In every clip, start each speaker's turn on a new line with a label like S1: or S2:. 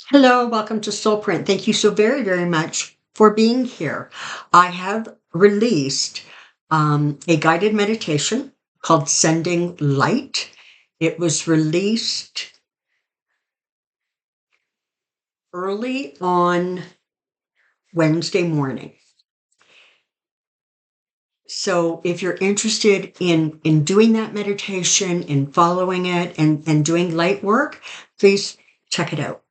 S1: Hello, welcome to Soulprint. Thank you so very, very much for being here. I have released a guided meditation called Sending Light. It was released early on Wednesday morning. So if you're interested in doing that meditation, in following it and doing light work, please check it out.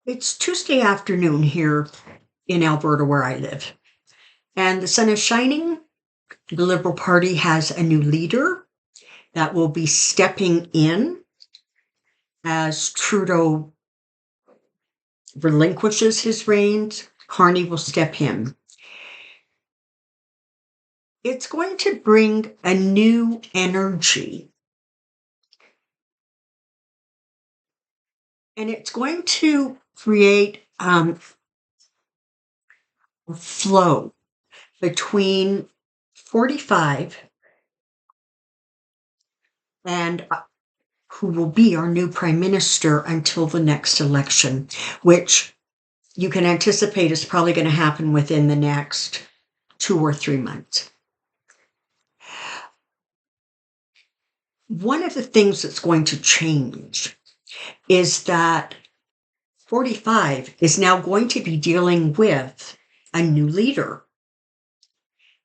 S1: It's Tuesday afternoon here in Alberta where I live. And the sun is shining. The Liberal Party has a new leader that will be stepping in as Trudeau relinquishes his reins. Carney will step in. It's going to bring a new energy. And it's going to create a flow between 45 and who will be our new prime minister until the next election, which you can anticipate is probably going to happen within the next 2 or 3 months. One of the things that's going to change is that 45 is now going to be dealing with a new leader,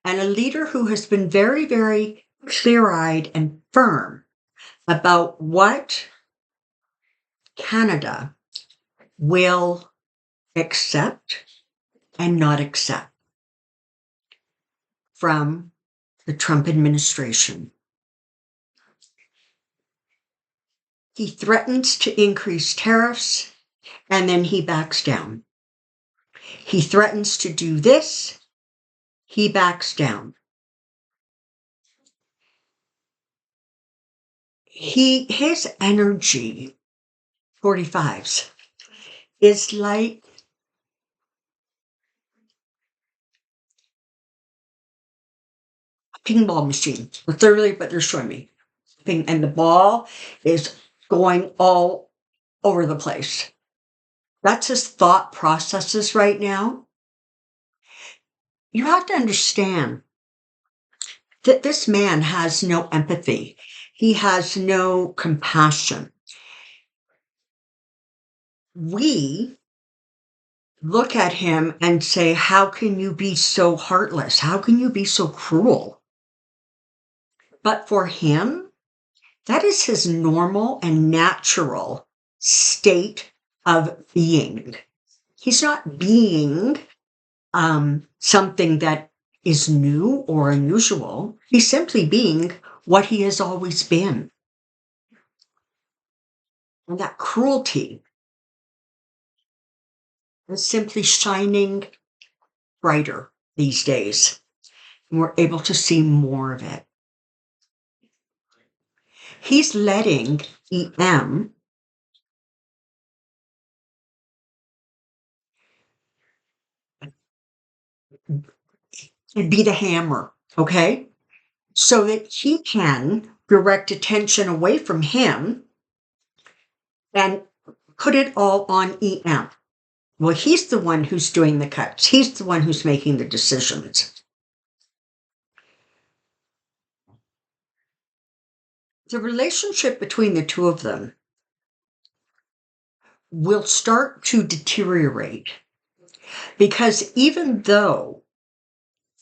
S1: and a leader who has been very, very clear-eyed and firm about what Canada will accept and not accept from the Trump administration. He threatens to increase tariffs, and then he backs down. He threatens to do this, he backs down. His energy, 45's, is like a pinball machine. Literally, but they're showing me. And the ball is going all over the place. That's his thought processes right now. You have to understand that this man has no empathy. He has no compassion. We look at him and say, how can you be so heartless? How can you be so cruel? But for him, that is his normal and natural state of being. He's not being something that is new or unusual. He's simply being what he has always been. And that cruelty is simply shining brighter these days. And we're able to see more of it. He's letting EM be the hammer, okay? So that he can direct attention away from him and put it all on EM. Well, he's the one who's doing the cuts. He's the one who's making the decisions. The relationship between the two of them will start to deteriorate because even though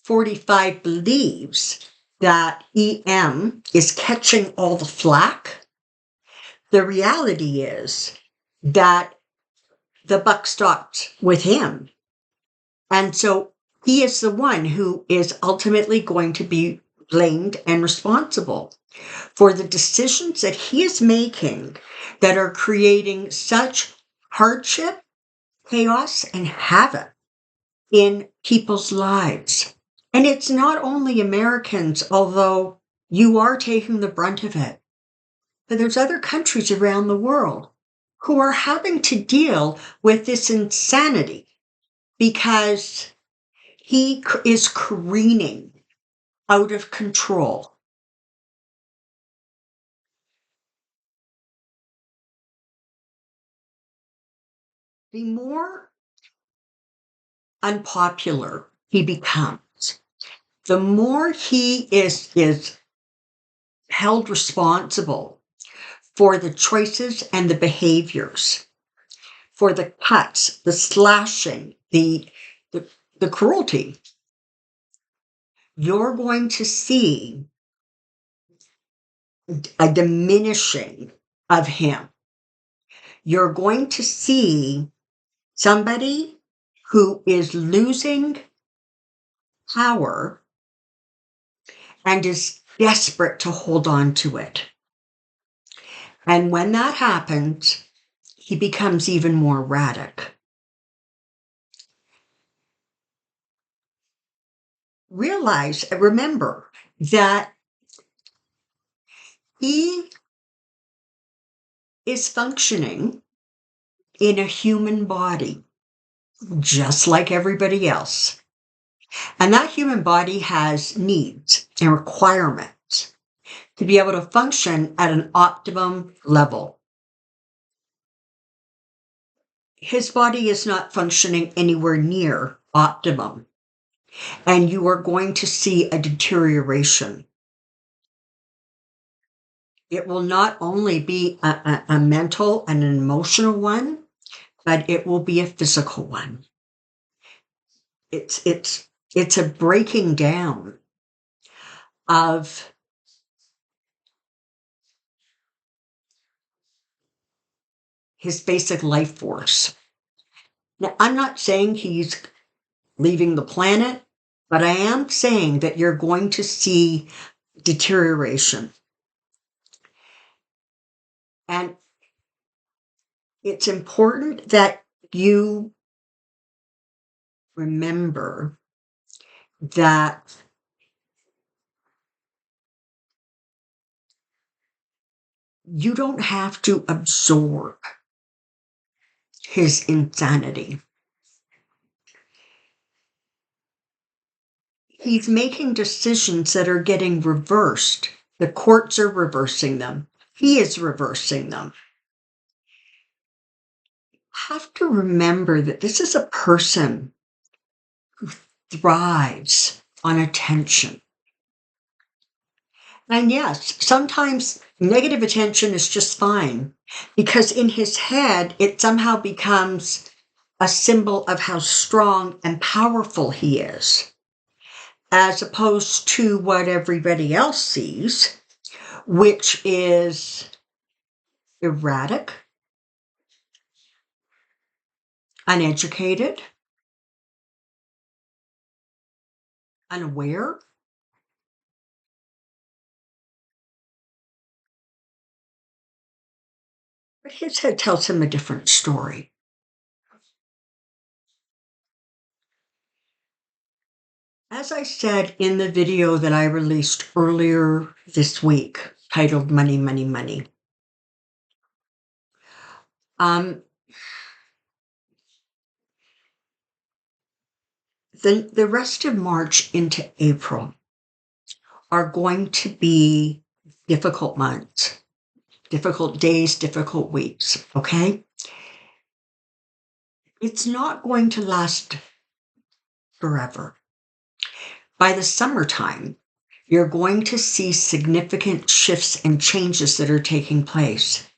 S1: 45 believes that EM is catching all the flack, the reality is that the buck stops with him. And so he is the one who is ultimately going to be blamed and responsible for the decisions that he is making that are creating such hardship, chaos, and havoc in people's lives. And it's not only Americans, although you are taking the brunt of it, but there's other countries around the world who are having to deal with this insanity because he is careening out of control. the more unpopular he becomes, the more he is held responsible for the choices and the behaviors, for the cuts, the slashing, the cruelty. You're going to see a diminishing of him. You're going to see somebody who is losing power and is desperate to hold on to it. And when that happens, he becomes even more erratic. Remember that he is functioning in a human body, just like everybody else. And that human body has needs and requirements to be able to function at an optimum level. His body is not functioning anywhere near optimum, and you are going to see a deterioration. It will not only be a mental and an emotional one, but it will be a physical one. It's a breaking down of his basic life force. Now, I'm not saying he's leaving the planet, but I am saying that you're going to see deterioration. And it's important that you remember that you don't have to absorb his insanity. He's making decisions that are getting reversed. The courts are reversing them. He is reversing them. You have to remember that this is a person who thrives on attention. And yes, sometimes negative attention is just fine, because in his head, it somehow becomes a symbol of how strong and powerful he is, as opposed to what everybody else sees, which is erratic, uneducated, unaware. But his head tells him a different story. As I said in the video that I released earlier this week, titled Money, Money, Money, the rest of March into April are going to be difficult months, difficult days, difficult weeks, okay? It's not going to last forever. By the summertime, you're going to see significant shifts and changes that are taking place.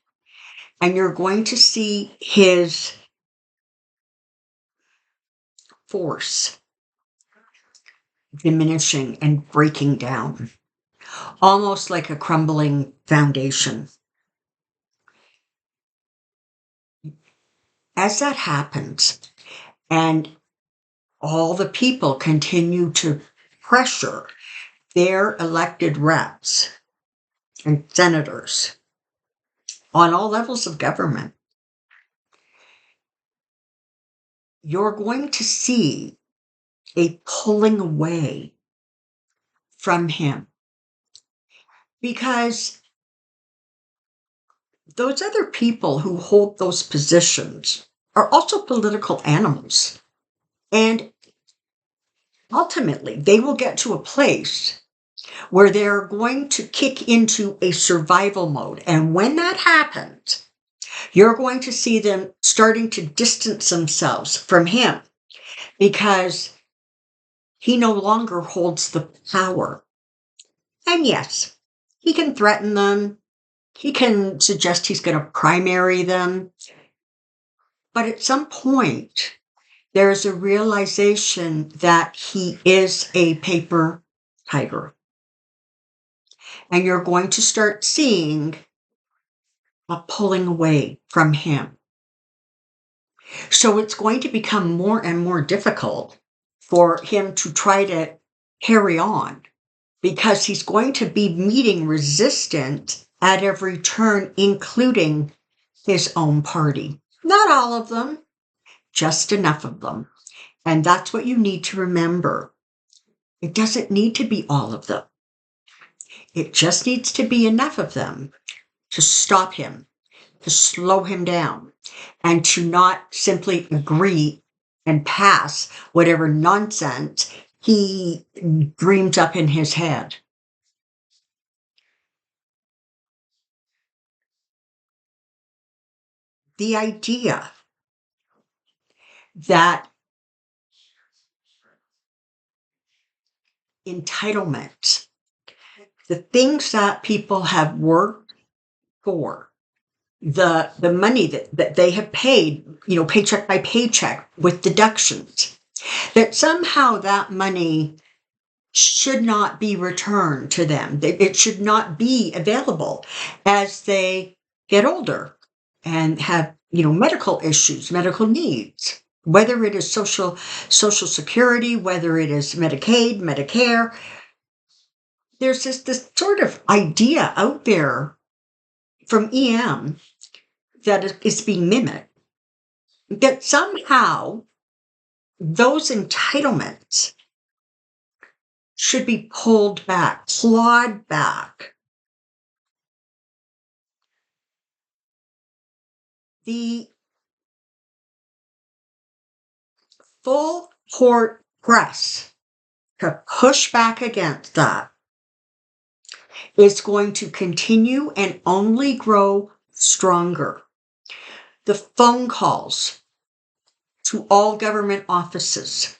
S1: And you're going to see his force diminishing and breaking down, almost like a crumbling foundation. As that happens, and all the people continue to pressure their elected reps and senators on all levels of government, you're going to see a pulling away from him, because those other people who hold those positions are also political animals. And ultimately, they will get to a place where they're going to kick into a survival mode. And when that happens, You're going to see them starting to distance themselves from him because he no longer holds the power. And yes, he can threaten them. He can suggest he's going to primary them. But at some point, there's a realization that he is a paper tiger. And you're going to start seeing a pulling away from him. So it's going to become more and more difficult for him to try to carry on because he's going to be meeting resistance at every turn, including his own party. Not all of them, just enough of them. And that's what you need to remember. It doesn't need to be all of them. It just needs to be enough of them to stop him, to slow him down, and to not simply agree and pass whatever nonsense he dreams up in his head. The idea that entitlement, the things that people have worked for, the money that they have paid, paycheck by paycheck with deductions, that somehow that money should not be returned to them. It should not be available as they get older and have, medical issues, medical needs, whether it is social security, whether it is Medicaid, Medicare. There's this sort of idea out there from EM that is being mimicked, that somehow those entitlements should be pulled back, clawed back. The full court press to push back against that is going to continue and only grow stronger. The phone calls to all government offices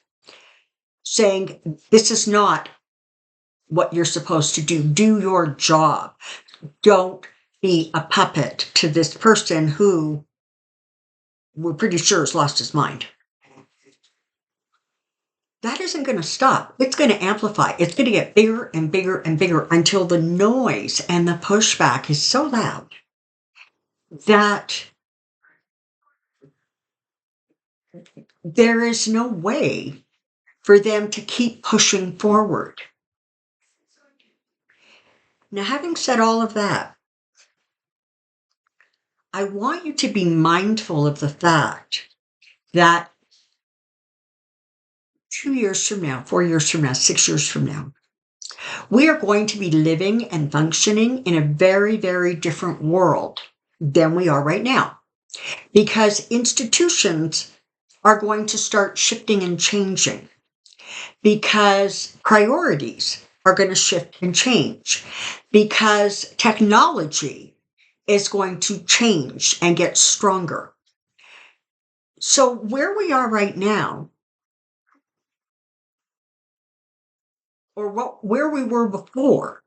S1: saying, this is not what you're supposed to do. Do your job. Don't be a puppet to this person who we're pretty sure has lost his mind. That isn't going to stop. It's going to amplify. It's going to get bigger and bigger and bigger until the noise and the pushback is so loud that there is no way for them to keep pushing forward. Now, having said all of that, I want you to be mindful of the fact that 2 years from now, 4 years from now, 6 years from now, we are going to be living and functioning in a very, very different world than we are right now, because institutions are going to start shifting and changing, because priorities are going to shift and change, because technology is going to change and get stronger. So where we are right now, or where we were before,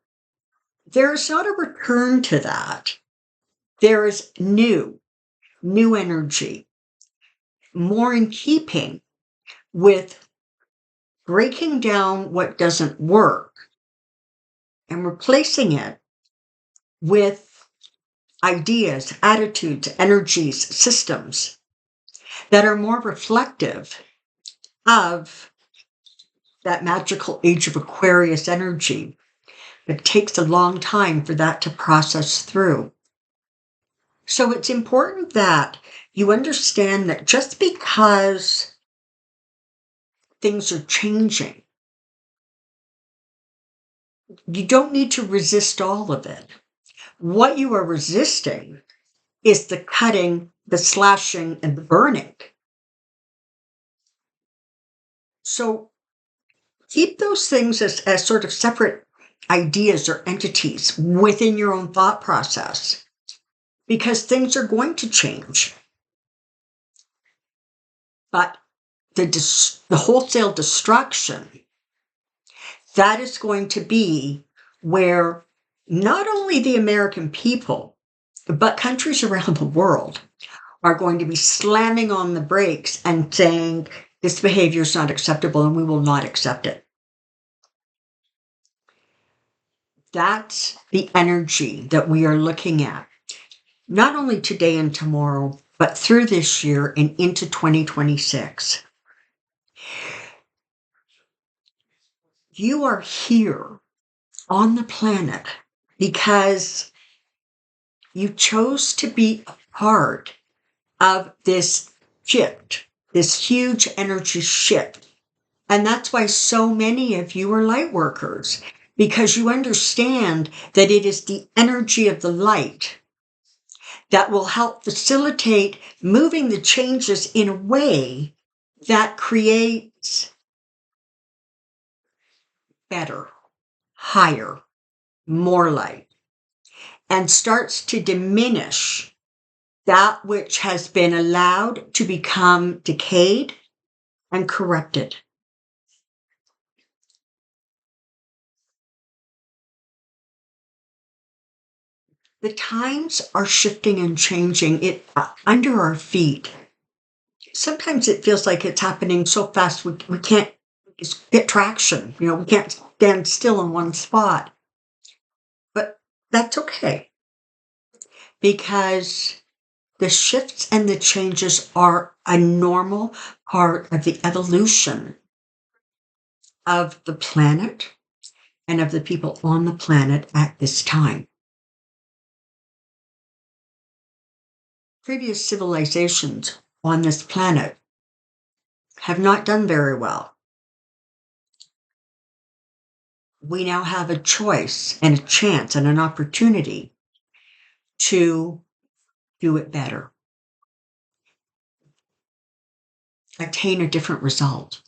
S1: there is not a return to that. There is new energy, more in keeping with breaking down what doesn't work and replacing it with ideas, attitudes, energies, systems that are more reflective of that magical age of Aquarius energy. It takes a long time for that to process through. So it's important that you understand that just because things are changing, you don't need to resist all of it. What you are resisting is the cutting, the slashing, and the burning. So keep those things as sort of separate ideas or entities within your own thought process, because things are going to change. But the wholesale destruction, that is going to be where not only the American people, but countries around the world are going to be slamming on the brakes and saying, this behavior is not acceptable and we will not accept it. That's the energy that we are looking at, not only today and tomorrow, but through this year and into 2026. You are here on the planet because you chose to be a part of this shift, this huge energy shift. And that's why so many of you are light workers, because you understand that it is the energy of the light that will help facilitate moving the changes in a way that creates better, higher, more light, and starts to diminish that which has been allowed to become decayed and corrupted. The times are shifting and changing under our feet. Sometimes it feels like it's happening so fast we can't get traction. We can't stand still in one spot. But that's okay, because the shifts and the changes are a normal part of the evolution of the planet and of the people on the planet at this time. Previous civilizations on this planet have not done very well. We now have a choice and a chance and an opportunity to do it better, attain a different result.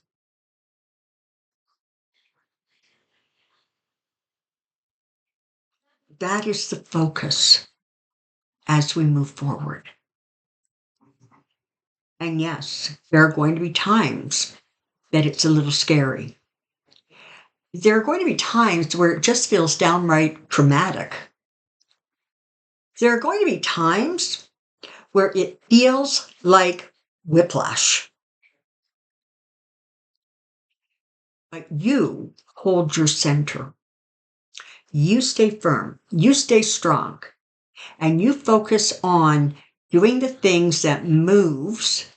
S1: That is the focus as we move forward. And yes, there are going to be times that it's a little scary. There are going to be times where it just feels downright traumatic. There are going to be times where it feels like whiplash. But you hold your center. You stay firm. You stay strong. And you focus on doing the things that moves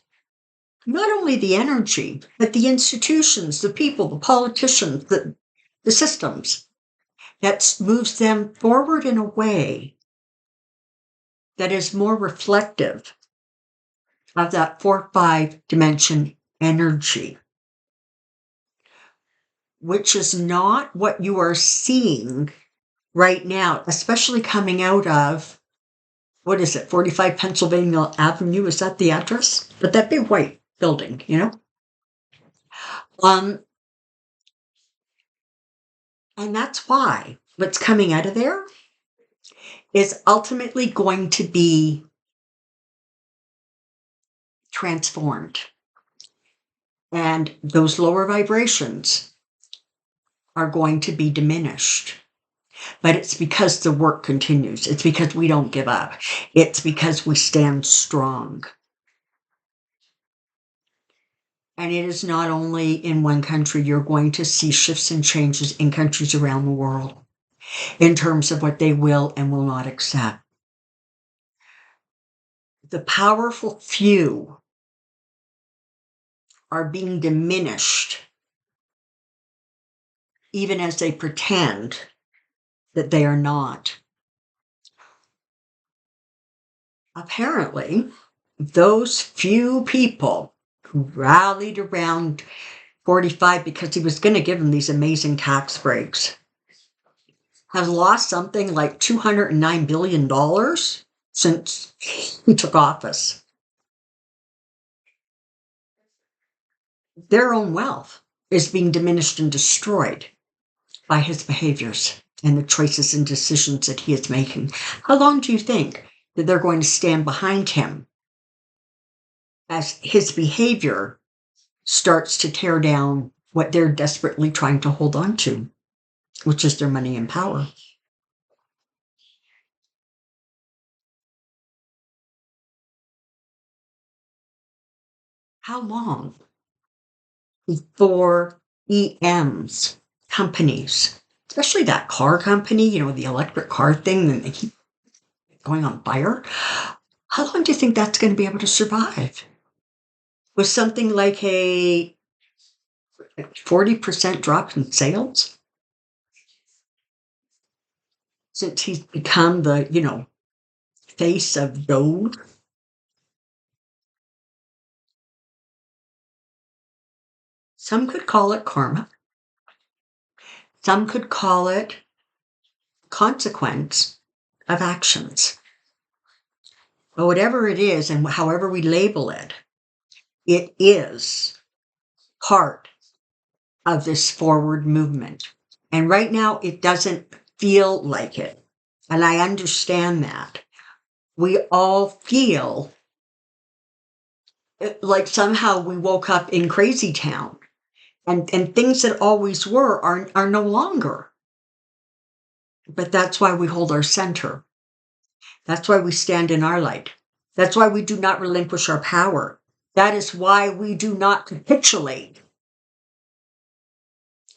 S1: not only the energy, but the institutions, the people, the politicians, the systems, that moves them forward in a way that is more reflective of that 4-5 dimension energy, which is not what you are seeing right now, especially coming out of, 45 Pennsylvania Avenue? Is that the address? But that big white building, And that's why what's coming out of there is ultimately going to be transformed. And those lower vibrations are going to be diminished. But it's because the work continues. It's because we don't give up. It's because we stand strong. And it is not only in one country. You're going to see shifts and changes in countries around the world in terms of what they will and will not accept. The powerful few are being diminished, even as they pretend that they are not. Apparently, those few people who rallied around 45 because he was going to give them these amazing tax breaks have lost something like $209 billion since he took office. Their own wealth is being diminished and destroyed by his behaviors and the choices and decisions that he is making. How long do you think that they're going to stand behind him as his behavior starts to tear down what they're desperately trying to hold on to, which is their money and power. How long before EMs, companies, especially that car company, the electric car thing, and they keep going on fire, how long do you think that's going to be able to survive? With something like a 40% drop in sales? Since he's become the, face of gold? Some could call it karma. Some could call it consequence of actions. But whatever it is, and however we label it, it is part of this forward movement. And right now, it doesn't feel like it. And I understand that. We all feel like somehow we woke up in crazy town, and things that always were are no longer. But that's why we hold our center. That's why we stand in our light. That's why we do not relinquish our power. That is why we do not capitulate.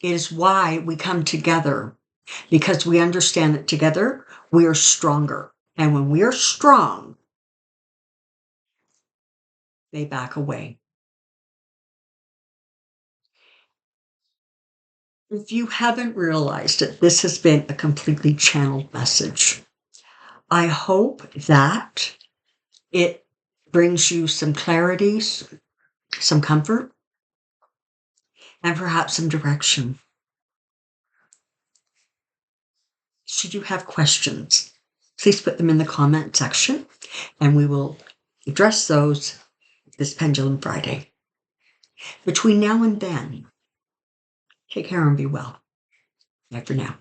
S1: It is why we come together, because we understand that together we are stronger. And when we are strong, they back away. If you haven't realized it, this has been a completely channeled message. I hope that it brings you some clarity, some comfort, and perhaps some direction. Should you have questions, please put them in the comment section, and we will address those this Pendulum Friday. Between now and then, take care and be well. Bye for now.